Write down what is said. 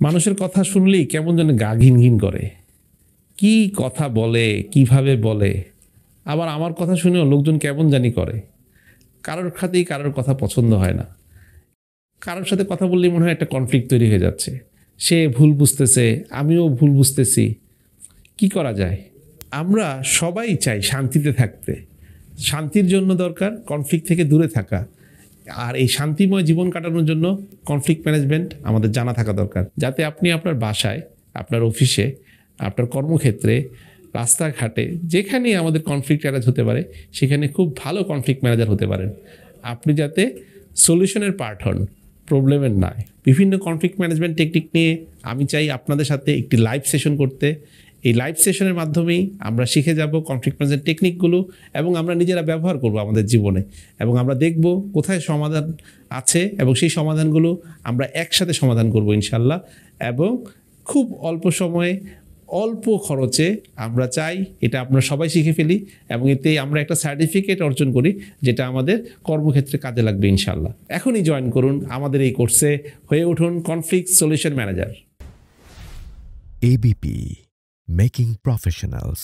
মানুষের কথা শুনলেই কেমন যেন গা ঘিন ঘিন করে। কি কথা বলে, কিভাবে বলে, আবার আমার কথা শুনেও লোকজন কেমন জানি করে। কারোর খাতেই কারোর কথা পছন্দ হয় না। কারোর সাথে কথা বললেই মনে হয় একটা কনফ্লিক্ট তৈরি হয়ে যাচ্ছে। সে ভুল বুঝতেছে, আমিও ভুল বুঝতেছি। কি করা যায়? আমরা সবাই চাই শান্তিতে থাকতে। শান্তির জন্য দরকার কনফ্লিক্ট থেকে দূরে থাকা। আর এই শান্তিময় জীবন কাটানোর জন্য কনফ্লিক্ট ম্যানেজমেন্ট আমাদের জানা থাকা দরকার, যাতে আপনি আপনার বাসায়, আপনার অফিসে, আপনার কর্মক্ষেত্রে, রাস্তাঘাটে যেখানেই আমাদের কনফ্লিক্ট অ্যারেজ হতে পারে সেখানে খুব ভালো কনফ্লিক্ট ম্যানেজার হতে পারেন। আপনি যাতে সলিউশনের পার্ট হন, প্রবলেমের নয়। বিভিন্ন কনফ্লিক্ট ম্যানেজমেন্ট টেকনিক নিয়ে আমি চাই আপনাদের সাথে একটি লাইভ সেশন করতে। এই লাইভ সেশনের মাধ্যমেই আমরা শিখে যাব কনফ্লিক্ট ম্যানেজমেন্ট টেকনিকগুলো, এবং আমরা নিজেরা ব্যবহার করব আমাদের জীবনে, এবং আমরা দেখব কোথায় সমাধান আছে এবং সেই সমাধানগুলো আমরা একসাথে সমাধান করব ইনশাল্লাহ। এবং খুব অল্প সময়ে, অল্প খরচে আমরা চাই এটা আমরা সবাই শিখে ফেলি, এবং এতে আমরা একটা সার্টিফিকেট অর্জন করি যেটা আমাদের কর্মক্ষেত্রে কাজে লাগবে ইনশাল্লাহ। এখনই জয়েন করুন আমাদের এই কোর্সে, হয়ে উঠুন conflict solution manager. ABP, Making Professionals.